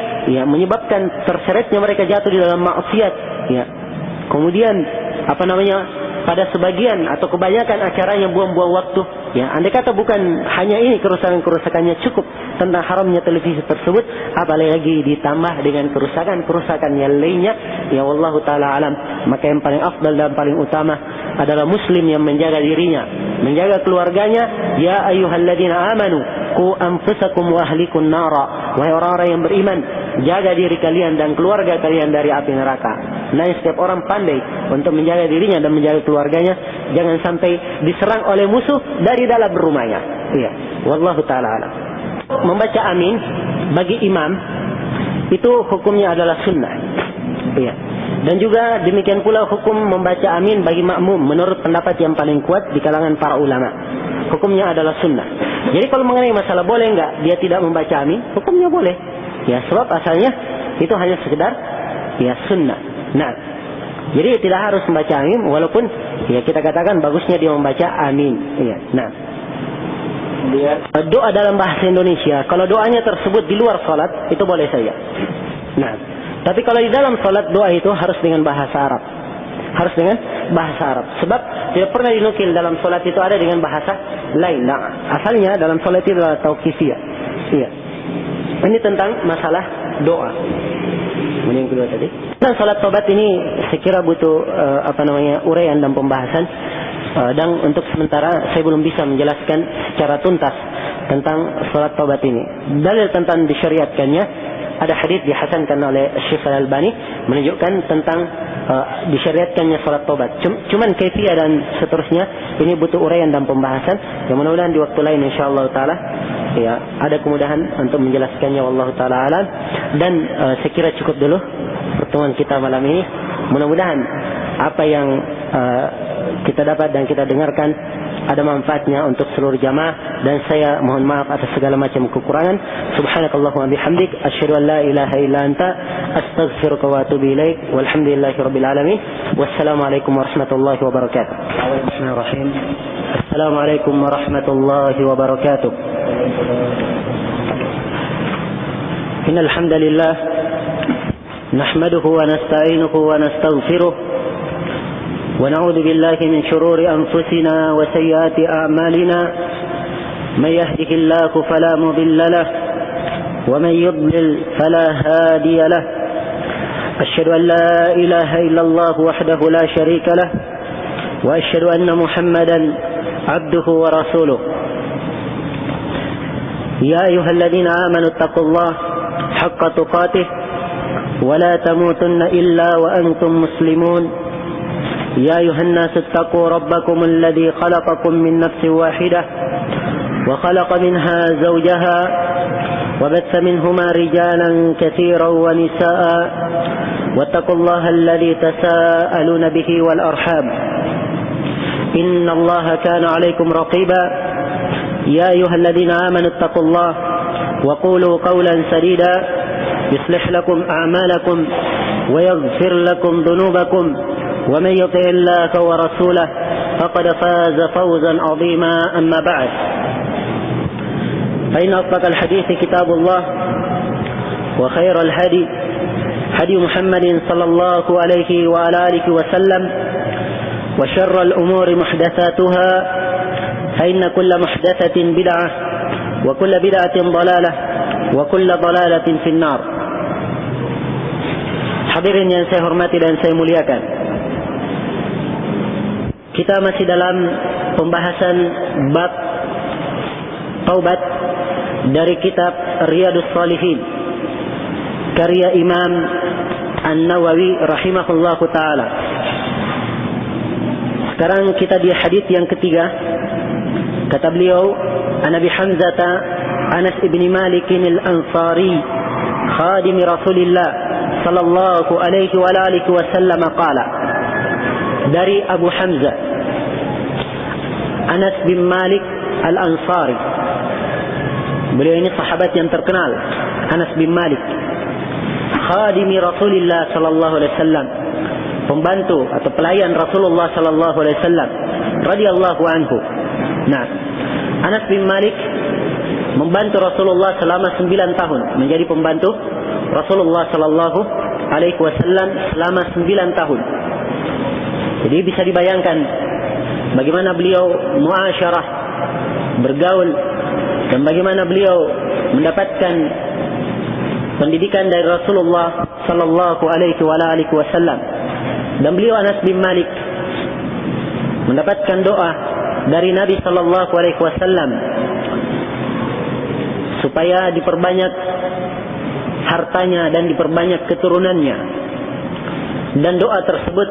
menyebabkan terseretnya mereka jatuh di dalam maksiat. Kemudian pada sebagian atau kebanyakan acaranya buang-buang waktu. Andai kata bukan hanya ini kerusakan-kerusakannya cukup tentang haramnya televisi tersebut, apalagi ditambah dengan kerusakan-kerusakan yang lainnya, wallahu taala alam. Maka yang paling afdal dan paling utama adalah muslim yang menjaga dirinya, menjaga keluarganya. Ya ayyuhalladzina amanu qu anfusakum wa ahlikum nara, wahai orang-orang yang beriman, jaga diri kalian dan keluarga kalian dari api neraka. Nah, setiap orang pandai untuk menjaga dirinya dan menjaga keluarganya, jangan sampai diserang oleh musuh dari dalam rumahnya. Wallahu taala alam. Membaca amin bagi imam itu hukumnya adalah sunnah. Dan juga demikian pula hukum membaca amin bagi makmum menurut pendapat yang paling kuat di kalangan para ulama. Hukumnya adalah sunnah. Jadi kalau mengenai masalah boleh enggak dia tidak membaca amin, hukumnya boleh. Sebab asalnya itu hanya sekedar sunnah. Nah, jadi tidak harus membaca amin, walaupun kita katakan bagusnya dia membaca amin. Nah, doa dalam bahasa Indonesia, kalau doanya tersebut di luar salat, itu boleh saja. Nah, tapi kalau di dalam salat, doa itu harus dengan bahasa Arab. Harus dengan bahasa Arab. Sebab tidak pernah dinukil dalam salat itu ada dengan bahasa lain. Nah, asalnya dalam salat itu adalah tauqifiyah. Ini tentang masalah doa. Yang kedua tadi, dan salat tobat ini saya kira butuh uraian dan pembahasan. Dan untuk sementara saya belum bisa menjelaskan secara tuntas tentang salat tobat ini. Dalil tentang disyariatkannya, ada hadis dihasankan oleh Syekh Al-Albani menunjukkan tentang disyariatkannya salat tobat. Cuman kaifiyah dan seterusnya ini butuh uraian dan pembahasan. Yang mudah-mudahan di waktu lain insyaallah taala ada kemudahan untuk menjelaskannya, wallahu taala alam. Dan saya kira cukup dulu pertemuan kita malam ini. Mudah-mudahan apa yang kita dapat dan kita dengarkan ada manfaatnya untuk seluruh jamaah, dan saya mohon maaf atas segala macam kekurangan. Subhanakallahumma bihamdik, asyhadu an la ilaha illa anta, astaghfiruka wa atubu ilaik. Walhamdulillahirabbil alamin. Wassalamualaikum warahmatullahi wabarakatuh. Bismillahirrahmanirrahim. Assalamualaikum warahmatullahi wabarakatuh. Innal hamdalillah nahmaduhu wa nasta'inuhu wa nastaghfiruh ونعوذ بالله من شرور أنفسنا وسيئات أعمالنا من يهده الله فلا مضل له ومن يضلل فلا هادي له أشهد أن لا إله إلا الله وحده لا شريك له وأشهد أن محمدا عبده ورسوله يا أيها الذين آمنوا اتقوا الله حق تقاته ولا تموتن إلا وأنتم مسلمون يا أيها الناس اتقوا ربكم الذي خلقكم من نفس واحدة وخلق منها زوجها وبث منهما رجالا كثيرا ونساء واتقوا الله الذي تساءلون به والأرحام إن الله كان عليكم رقيبا يا أيها الذين آمنوا اتقوا الله وقولوا قولا سديدا يصلح لكم أعمالكم ويغفر لكم ذنوبكم ومن يطع الله ورسوله فقد فاز فوزا عظيما. أما بعد فإن أصدق الحديث كتاب الله وخير الهدي هدي محمد صلى الله عليه وعلى آله وسلم وشر الأمور محدثاتها فإن كل محدثة بدعة وكل بدعة ضلالة وكل ضلالة في النار. Hadirin yang saya hormati dan saya muliakan, kita masih dalam pembahasan bab taubat dari kitab Riyadhus Shalihin karya Imam An-Nawawi rahimahullahu taala. Sekarang kita di hadis yang ketiga. Kata beliau, An Abi Hamzah Anas ibn Malik al-Ansari khadim Rasulillah sallallahu alaihi wa alihi wasallam qala, dari Abu Hamzah Anas bin Malik al-Ansari. Beliau ini sahabat yang terkenal, Anas bin Malik, khadimi Rasulullah sallallahu alaihi wasallam, pembantu atau pelayan Rasulullah sallallahu alaihi wasallam radhiyallahu anhu. Nah, Anas bin Malik membantu Rasulullah selama 9 tahun, menjadi pembantu Rasulullah sallallahu alaihi wasallam selama 9 tahun. Jadi bisa dibayangkan bagaimana beliau muasyarah, bergaul, dan bagaimana beliau mendapatkan pendidikan dari Rasulullah sallallahu alaihi wasallam. Dan beliau Anas bin Malik mendapatkan doa dari Nabi sallallahu alaihi wasallam supaya diperbanyak hartanya dan diperbanyak keturunannya. Dan doa tersebut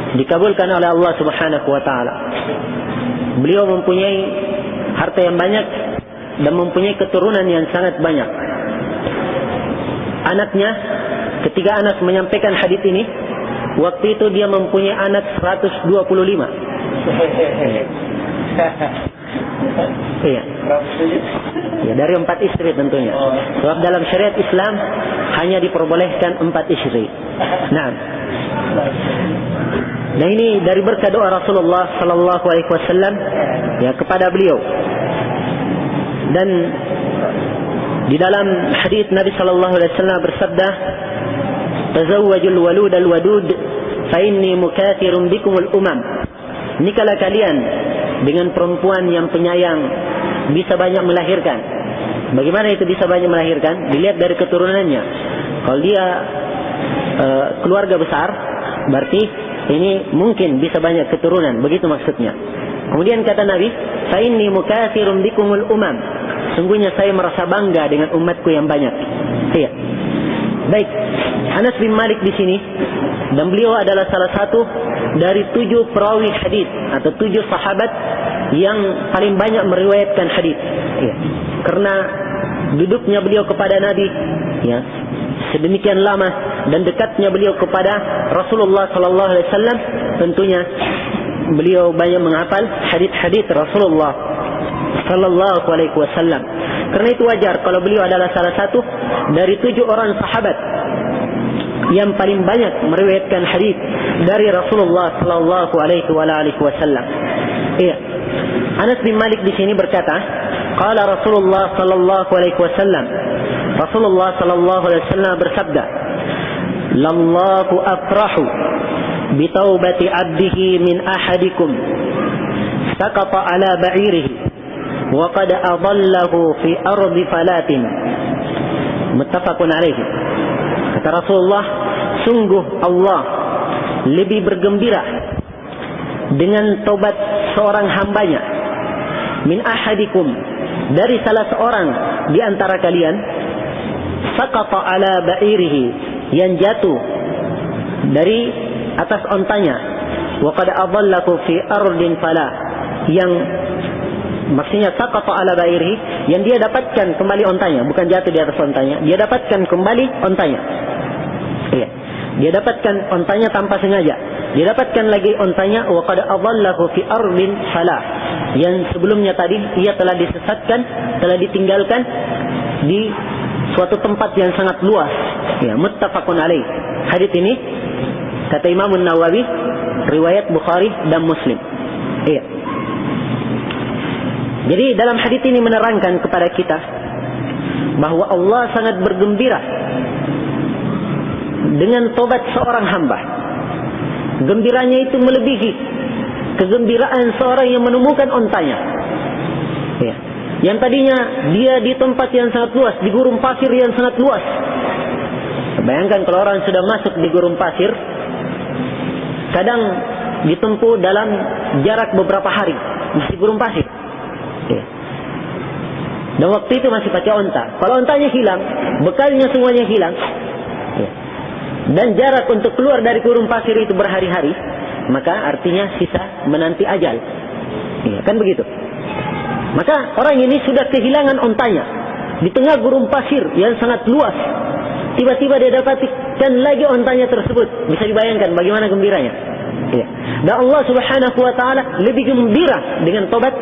dikabulkan oleh Allah Subhanahu wa taala. Beliau mempunyai harta yang banyak dan mempunyai keturunan yang sangat banyak. Anaknya, ketika Anas menyampaikan hadis ini, waktu itu dia mempunyai anak 125. Iya. Ya, dari 4 istri tentunya. Sebab dalam syariat Islam hanya diperbolehkan 4 istri. Nah, ini dari berkah doa Rasulullah sallallahu alaihi wasallam ya kepada beliau. Dan di dalam hadis Nabi sallallahu alaihi wasallam bersabda, "Tazawwajul walud al-wadud fa inni mukathirun bikumul umam." Nikahlah kalian dengan perempuan yang penyayang, bisa banyak melahirkan. Bagaimana itu bisa banyak melahirkan? Dilihat dari keturunannya. Kalau dia keluarga besar, berarti ini mungkin bisa banyak keturunan. Begitu maksudnya. Kemudian kata Nabi, "Fa inni mukathirun bikumul umam." Sungguhnya saya merasa bangga dengan umatku yang banyak. Iya. Baik, Anas bin Malik di sini, dan beliau adalah salah satu dari 7 perawi hadis atau 7 sahabat yang paling banyak meriwayatkan hadis. Ya. Karena duduknya beliau kepada Nabi, ya, sedemikian lama dan dekatnya beliau kepada Rasulullah sallallahu alaihi wasallam, tentunya beliau banyak menghafal hadits-hadits Rasulullah sallallahu alaihi wasallam. Karena itu wajar kalau beliau adalah salah satu dari 7 orang sahabat yang paling banyak meriwayatkan hadis dari Rasulullah sallallahu alaihi wasallam. Iya. Anas bin Malik di sini berkata, qala Rasulullah sallallahu alaihi wasallam. Rasulullah sallallahu alaihi wasallam bersabda, "Lallahu afrahu bi taubati 'abdihi min ahadikum saqata 'ala ba'irihi wa qad adallahu fi ardi falatin." Muttafaqun alaihi. Kata Rasulullah, sungguh Allah lebih bergembira dengan tobat seorang hambanya, min ahadikum, dari salah seorang di antara kalian, saqata ala ba'irihi, yang jatuh dari atas ontanya, wa qad adallahu fi ardin fala, yang maksudnya saqata ala ba'irihi, yang dia dapatkan kembali ontanya, bukan jatuh di atas ontanya, dia dapatkan kembali ontanya. Iya. Dia dapatkan ontanya tanpa sengaja. Dia dapatkan lagi ontanya, wa qad adallahu fi ardin fala, yang sebelumnya tadi ia telah disesatkan, telah ditinggalkan di suatu tempat yang sangat luas. Ya, muttafaqun alaih. Hadis ini kata Imam Nawawi riwayat Bukhari dan Muslim. Iya. Jadi dalam hadis ini menerangkan kepada kita bahwa Allah sangat bergembira dengan tobat seorang hamba. Gembiranya itu melebihi kegembiraan seorang yang menemukan ontanya. Ya. Yang tadinya dia di tempat yang sangat luas, di gurun pasir yang sangat luas. Bayangkan kalau orang sudah masuk di gurun pasir, kadang ditempuh dalam jarak beberapa hari, masih gurun pasir. Ya. Dan waktu itu masih pakai onta. Kalau ontanya hilang, bekalnya semuanya hilang. Ya. Dan jarak untuk keluar dari gurun pasir itu berhari-hari, maka artinya sisa menanti ajal. Ya, kan begitu. Maka orang ini sudah kehilangan ontanya di tengah gurun pasir yang sangat luas. Tiba-tiba dia dapatkan lagi ontanya tersebut. Bisa dibayangkan bagaimana gembiranya. Ya. Dan Allah Subhanahu wa taala lebih gembira dengan tobat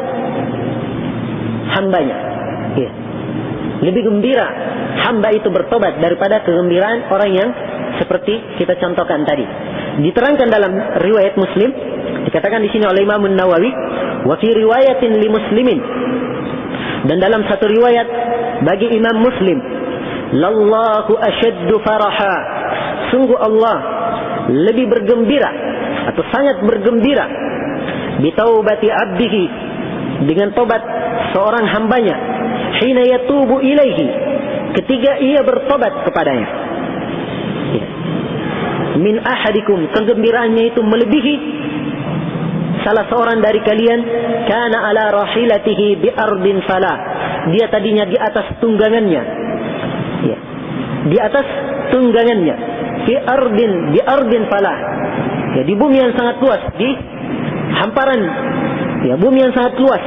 hambanya. Ya. Lebih gembira hamba itu bertobat daripada kegembiraan orang yang seperti kita contohkan tadi. Diterangkan dalam riwayat Muslim, dikatakan di sini oleh Imam Nawawi, wa fi riwayatin li Muslimin, dan dalam satu riwayat bagi Imam Muslim, lallahu asyaddu faraha, sungguh Allah lebih bergembira atau sangat bergembira bi taubati abdihi, dengan tobat seorang hambanya, hina yatubu ilaihi, ketika ia bertobat kepadanya. Min ahadikum, kegembiraannya itu melebihi salah seorang dari kalian, kana ala rahilatihi bi ardin fala, dia tadinya di atas tunggangannya, ya, di atas tunggangannya, di ardin fala, ya, di bumi yang sangat luas, di hamparan, ya, bumi yang sangat luas,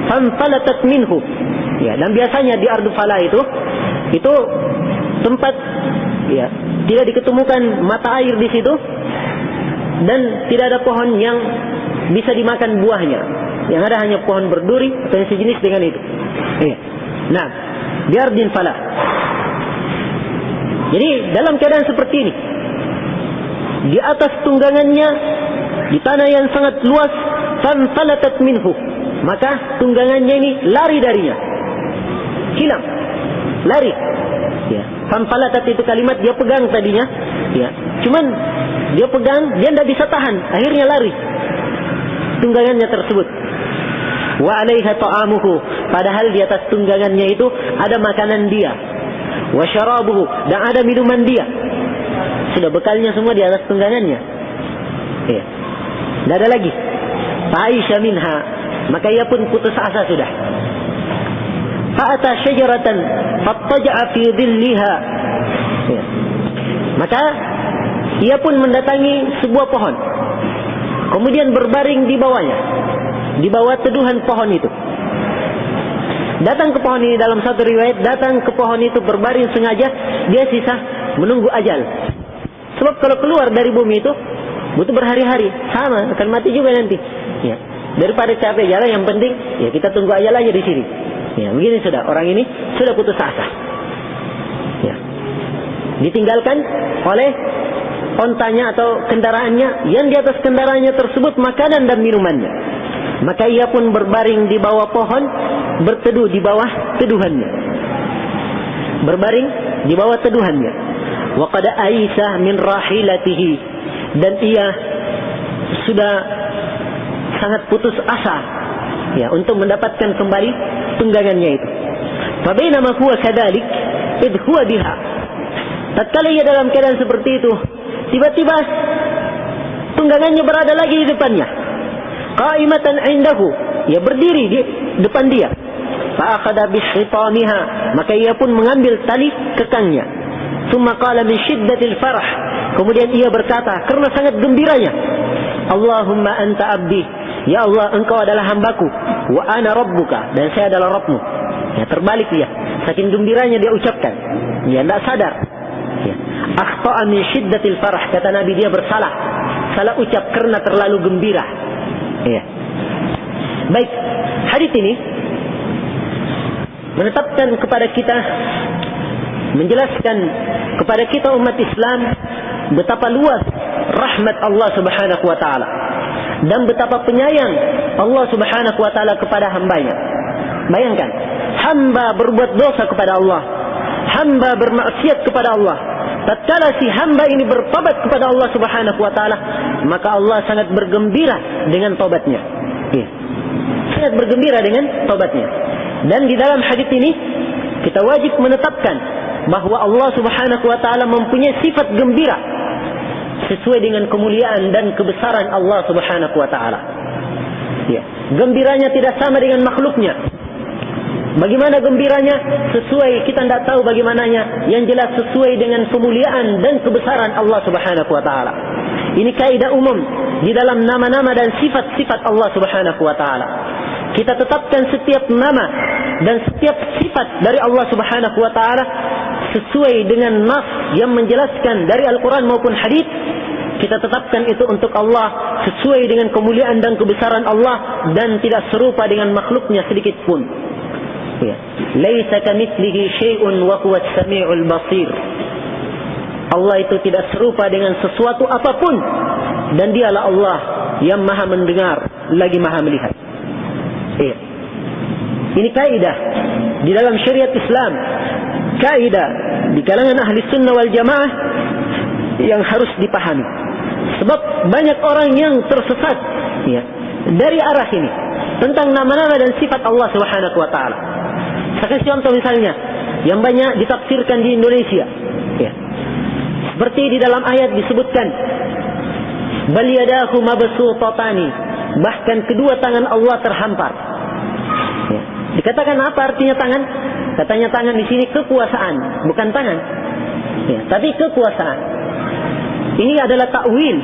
fanfalatat minhu, ya, dan biasanya di ardul fala itu tempat, ya, tidak diketemukan mata air di situ, dan tidak ada pohon yang bisa dimakan buahnya. Yang ada hanya pohon berduri atau yang sejenis dengan itu. Iya. Nah, di ardin fala. Jadi dalam keadaan seperti ini, di atas tunggangannya, di tanah yang sangat luas, fanfalatat minhu, maka tunggangannya ini lari darinya, hilang, lari. Ya. Fanfalatat itu kalimat dia pegang tadinya, ya. Cuman dia pegang, dia tidak bisa tahan, akhirnya lari tunggangannya tersebut. Wa 'alaiha ta'amuhu, padahal di atas tunggangannya itu ada makanan dia. Wa syarabuhu, dan ada minuman dia. Sudah bekalnya semua di atas tunggangannya. Ya. Tidak ada lagi. Fa'isha minha, maka ia pun putus asa sudah. Fa'ata syajaratan fattaja'a fi dhilliha. Ya. Maka ia pun mendatangi sebuah pohon, kemudian berbaring di bawahnya, di bawah teduhan pohon itu. Datang ke pohon ini, dalam satu riwayat datang ke pohon itu berbaring sengaja, dia sisa menunggu ajal. Sebab kalau keluar dari bumi itu butuh berhari-hari, sama akan mati juga nanti. Ya. Daripada capek jalan, yang penting ya kita tunggu aja lagi di sini. Ya, begini sudah, orang ini sudah putus asa. Ya. Ditinggalkan oleh ontanya atau kendaraannya, yang di atas kendaraannya tersebut makanan dan minumannya. Maka ia pun berbaring di bawah pohon, berteduh di bawah teduhannya. Berbaring di bawah teduhannya. Wa qad aisa min rahilatihi, dan ia sudah sangat putus asa ya untuk mendapatkan kembali tunggangannya itu. Fa bainama huwa kadzalik id huwa biha. Tatkala ia dalam keadaan seperti itu, tiba-tiba tunggangannya berada lagi di depannya. Qaimatan indahu, ia berdiri di depan dia. Fa akhadha bi khitamiha, maka ia pun mengambil tali kekangnya. Tsumma qala min shiddatil farah, kemudian ia berkata karena sangat gembiranya, Allahumma anta abdi, ya Allah engkau adalah hambaku, wa ana rabbuka, dan saya adalah Rabbmu. Ya, terbalik dia, saking gembiranya dia ucapkan, dia tidak sadar. Ya. Akhta'a min shiddatil farah, kata Nabi, dia bersalah, salah ucap karena terlalu gembira. Ya. Baik, hadis ini menetapkan kepada kita, menjelaskan kepada kita umat Islam betapa luas rahmat Allah Subhanahu wa taala dan betapa penyayang Allah Subhanahu wa taala kepada hambanya. Bayangkan, hamba berbuat dosa kepada Allah, hamba bermaksiat kepada Allah. Tatkala si hamba ini bertobat kepada Allah Subhanahu wa taala, maka Allah sangat bergembira dengan tobatnya. Ya. Sangat bergembira dengan tobatnya. Dan di dalam hadis ini kita wajib menetapkan bahwa Allah Subhanahu wa taala mempunyai sifat gembira sesuai dengan kemuliaan dan kebesaran Allah Subhanahu wa taala. Ya, gembiranya tidak sama dengan makhluknya. Bagaimana gembiranya? Sesuai, kita tidak tahu bagaimananya. Yang jelas sesuai dengan kemuliaan dan kebesaran Allah Subhanahu wa taala. Ini kaidah umum di dalam nama-nama dan sifat-sifat Allah Subhanahu wa taala. Kita tetapkan setiap nama dan setiap sifat dari Allah Subhanahu wa taala sesuai dengan nas yang menjelaskan dari Al-Quran maupun hadis. Kita tetapkan itu untuk Allah sesuai dengan kemuliaan dan kebesaran Allah dan tidak serupa dengan makhluknya sedikit pun. Ya. Laisa kamitslihi syai'un wa huwas samiul basir. Allah itu tidak serupa dengan sesuatu apapun dan dialah Allah yang maha mendengar lagi maha melihat. Ya. Ini kaidah di dalam syariat Islam, kaidah di kalangan ahli sunnah wal jamaah yang harus dipahami. Sebab banyak orang yang tersesat ya, dari arah ini tentang nama-nama dan sifat Allah Subhanahu wa taala. Saya kasih contoh misalnya yang banyak ditafsirkan di Indonesia. Ya. Seperti di dalam ayat disebutkan, bal yadahu mabsutatani, bahkan kedua tangan Allah terhampar. Ya. Dikatakan apa artinya tangan? Katanya tangan di sini kekuasaan, bukan tangan. Ya, tapi kekuasaan. Ini adalah takwil,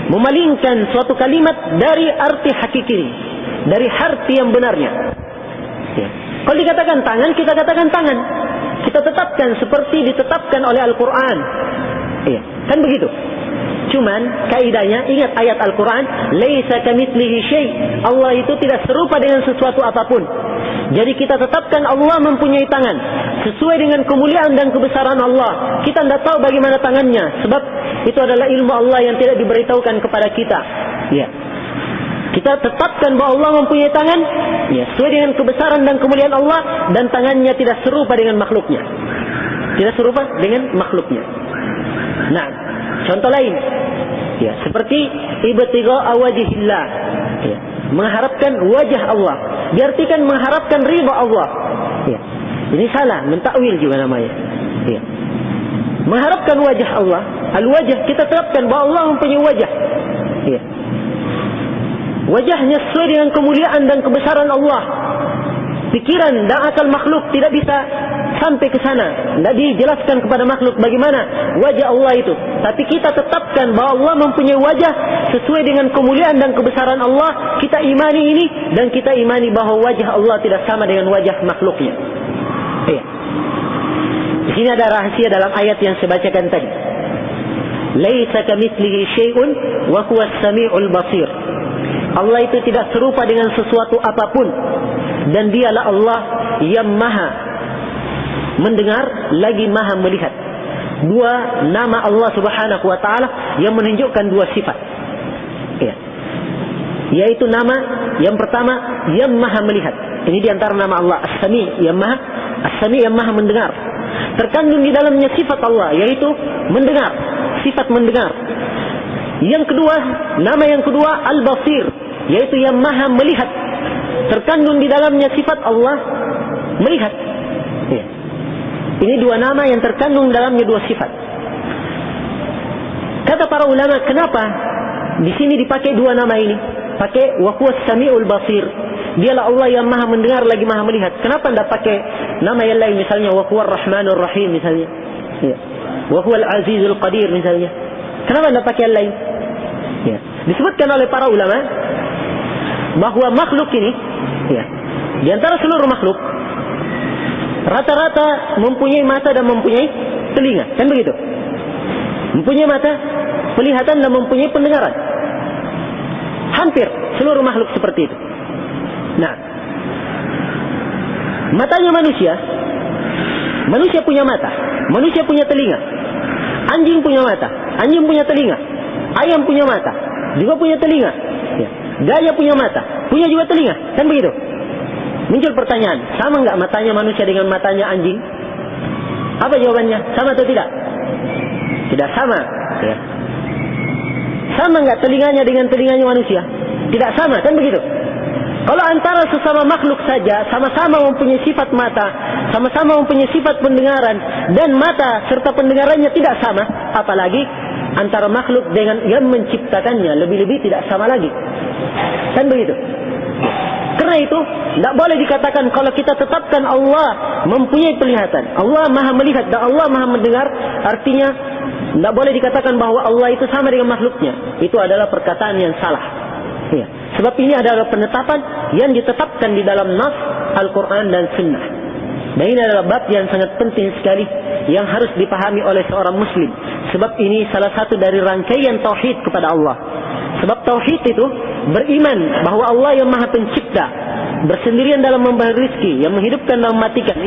memalingkan suatu kalimat dari arti hakiki, dari arti yang benarnya. Ya. Kalau dikatakan tangan, kita katakan tangan. Kita tetapkan seperti ditetapkan oleh Al-Quran. Ya, kan begitu. Cuman kaidahnya, ingat ayat Al-Quran, laisa kamitslihi syai'. Allah itu tidak serupa dengan sesuatu apapun. Jadi kita tetapkan Allah mempunyai tangan sesuai dengan kemuliaan dan kebesaran Allah. Kita tidak tahu bagaimana tangannya, sebab itu adalah ilmu Allah yang tidak diberitahukan kepada kita. Ya. Kita tetapkan bahwa Allah mempunyai tangan ya, sesuai dengan kebesaran dan kemuliaan Allah, dan tangannya tidak serupa dengan makhluknya. Tidak serupa dengan makhluknya. Nah, contoh lain ya, seperti ibtigha'a wajhillah ya, mengharapkan wajah Allah, diartikan mengharapkan ridha Allah. Ya. Ini salah, mentakwil juga namanya. Ya. Mengharapkan wajah Allah, al-wajah, kita tetapkan bahwa Allah mempunyai wajah. Ya. Wajahnya sesuai dengan kemuliaan dan kebesaran Allah. Pikiran dan akal makhluk tidak bisa sampai ke sana. Tidak dijelaskan kepada makhluk bagaimana wajah Allah itu. Tapi kita tetapkan bahwa Allah mempunyai wajah sesuai dengan kemuliaan dan kebesaran Allah. Kita imani ini, dan kita imani bahwa wajah Allah tidak sama dengan wajah makhluknya. Ya. Di sini ada rahasia dalam ayat yang saya bacakan tadi. Laisa kamitslihi syai'un wa huwas samiul basir. Allah itu tidak serupa dengan sesuatu apapun, dan dialah Allah yang maha mendengar lagi maha melihat. Dua nama Allah subhanahu wa ta'ala yang menunjukkan dua sifat, ya. Yaitu nama yang pertama yang maha melihat. Ini diantara nama Allah As-Sami, yang maha mendengar. Terkandung di dalamnya sifat Allah, yaitu mendengar, sifat mendengar. Yang kedua, nama yang kedua Al-Basir, yaitu yang maha melihat. Terkandung di dalamnya sifat Allah melihat, ya. Ini dua nama yang terkandung dalamnya dua sifat. Kata para ulama, kenapa di sini dipakai dua nama ini? Pakai wa huwas samiul basir. Dialah Allah yang maha mendengar lagi maha melihat. Kenapa tidak pakai nama yang lain, misalnya wa huwar rahmanur rahim misalnya, ya. Wa huwal azizul qadir misalnya. Kenapa tidak pakai yang lain? Ya. Disebutkan oleh para ulama bahwa makhluk ini, ya, di antara seluruh makhluk rata-rata mempunyai mata dan mempunyai telinga, kan begitu? Mempunyai mata, penglihatan, dan mempunyai pendengaran. Hampir seluruh makhluk seperti itu. Nah, matanya manusia punya mata, manusia punya telinga. Anjing punya mata, anjing punya telinga. Ayam punya mata, juga punya telinga. Ya. Gajah punya mata, punya juga telinga, kan begitu? Muncul pertanyaan, sama nggak matanya manusia dengan matanya anjing? Apa jawabannya? Sama atau tidak? Tidak sama. Ya. Sama nggak telinganya dengan telinganya manusia? Tidak sama, kan begitu? Kalau antara sesama makhluk saja, sama-sama mempunyai sifat mata, sama-sama mempunyai sifat pendengaran, dan mata serta pendengarannya tidak sama, apalagi antara makhluk dengan yang menciptakannya, lebih-lebih tidak sama lagi. Kan begitu? Karena itu, tidak boleh dikatakan kalau kita tetapkan Allah mempunyai penglihatan, Allah maha melihat dan Allah maha mendengar, artinya tidak boleh dikatakan bahwa Allah itu sama dengan makhluknya. Itu adalah perkataan yang salah. Ya. Sebab ini adalah penetapan yang ditetapkan di dalam nas Al-Quran dan Sunnah. Dan ini adalah bab yang sangat penting sekali yang harus dipahami oleh seorang muslim. Sebab ini salah satu dari rangkaian tauhid kepada Allah. Sebab tauhid itu beriman bahwa Allah yang maha pencipta, bersendirian dalam memberi rezeki, yang menghidupkan dan mematikan.